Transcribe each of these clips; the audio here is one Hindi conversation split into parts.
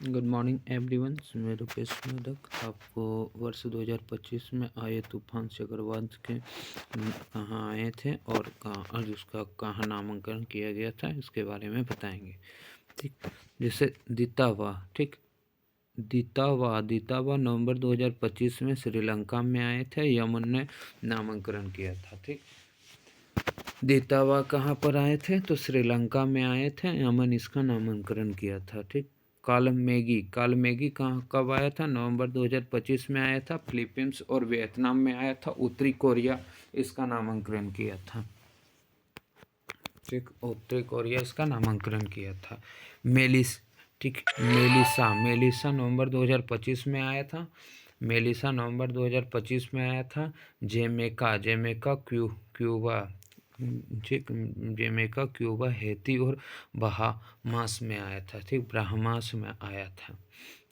Good morning everyone. मैं रुपेश मोदक आपको वर्ष 2025 में आए तूफान चक्रवात के कहाँ आए थे और कहाँ उसका कहाँ नामांकन किया गया था इसके बारे में बताएंगे। ठीक, जैसे दितावा। ठीक, दितावा नवंबर 2025 में श्रीलंका में आए थे। यमन ने नामांकन किया था। ठीक, दितावा कहाँ पर आए थे तो श्रीलंका में आए थे। यमन इसका नामांकन किया था। ठीक, कालमेगी कहाँ कब आया था? नवंबर 2025 में आया था। फिलीपींस और वियतनाम में आया था। उत्तरी कोरिया इसका नामांकन किया था। ठीक, उत्तरी कोरिया इसका नामांकन किया था। मेलिसा नवंबर 2025 में आया था। मेलिसा नवंबर 2025 में आया था। जेमेका क्यूबा। ठीक, जमैका, क्यूबा, हैती और बहामास में आया था। ठीक, बहामास में आया था।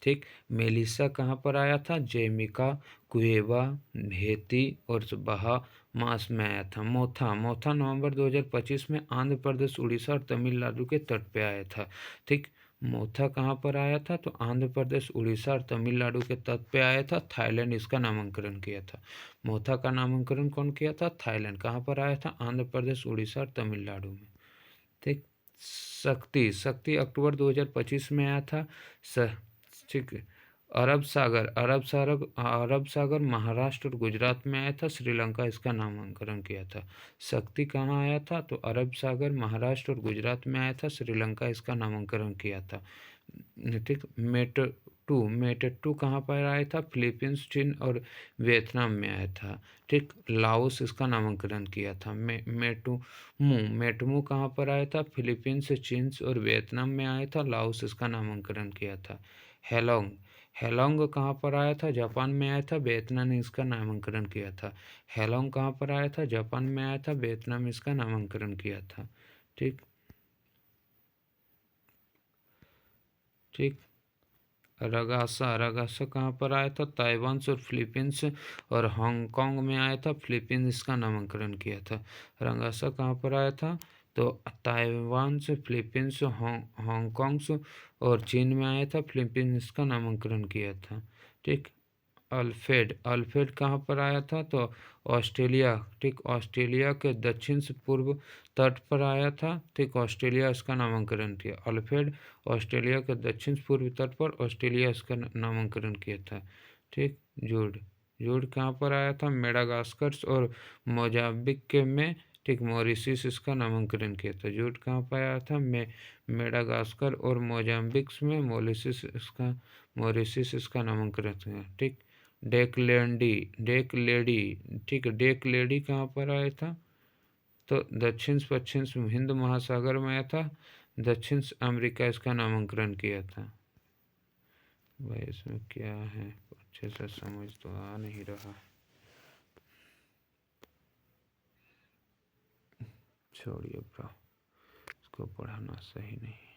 ठीक, मेलिसा कहाँ पर आया था? जमैका, क्यूबा, हैती और बहामास में आया था। मोथा नवंबर 2025 में आंध्र प्रदेश, उड़ीसा और तमिलनाडु के तट पे आया था। ठीक, मोथा कहाँ पर आया था? तो आंध्र प्रदेश, उड़ीसा और तमिलनाडु के तट पे आया था। थाईलैंड इसका नामांकन किया था। मोथा का नामांकन कौन किया था? थाईलैंड। कहाँ पर आया था? आंध्र प्रदेश, उड़ीसा और तमिलनाडु में। ठीक, शक्ति अक्टूबर 2025 में आया था। ठीक, अरब सागर महाराष्ट्र और गुजरात में आया था। श्रीलंका इसका नामांकन किया था। शक्ति कहाँ आया था? तो अरब सागर महाराष्ट्र और गुजरात में आया था। श्रीलंका इसका नामांकन किया था। ठीक, मेट टू कहाँ पर आया था? फिलीपींस, चीन और वियतनाम में आया था। ठीक, लाओस इसका नामांकन किया था। मेटमू कहाँ पर आया था? फिलीपींस, चीन और वियतनाम में आया था। लाओस इसका नामांकन किया था। हेलोंग कहाँ पर आया था? जापान में आया था। वियतनाम ने इसका नामांकन किया था। हेलोंग कहाँ पर आया था? जापान में आया था। वियतनाम इसका नामांकन किया था। ठीक, रगासा कहाँ पर आया था? ताइवान और फिलीपींस और हांगकांग में आया था। फिलीपींस इसका नामांकन किया था। रगासा कहाँ पर आया था? तो ताइवान से, फिलीपींस, हांगकांग और चीन में आया था। फिलीपींस इसका नामांकन किया था। ठीक, अल्फ्रेड कहाँ पर आया था? तो ऑस्ट्रेलिया। ठीक, ऑस्ट्रेलिया के दक्षिण से पूर्व तट पर आया था। ठीक, ऑस्ट्रेलिया इसका नामांकन किया। अल्फ्रेड ऑस्ट्रेलिया के दक्षिण पूर्व तट पर ऑस्ट्रेलिया इसका नामांकन किया था। ठीक, जूड कहाँ पर आया था? मेडागास्कर और मोजाम्बिक के में। ठीक, मॉरिशस इसका नामांकन किया था। जूड कहाँ पर आया था? मेडागास्कर और मोजाम्बिक में। मॉरिशस इसका नामांकन किया। ठीक, डेक लेडी कहाँ पर आया था? तो दक्षिण पश्चिम हिंद महासागर में आया था। दक्षिण अमेरिका इसका नामांकन किया था। भाई इसमें क्या है अच्छे से समझ तो आ नहीं रहा, छोड़िए ब्रो, इसको पढ़ाना सही नहीं।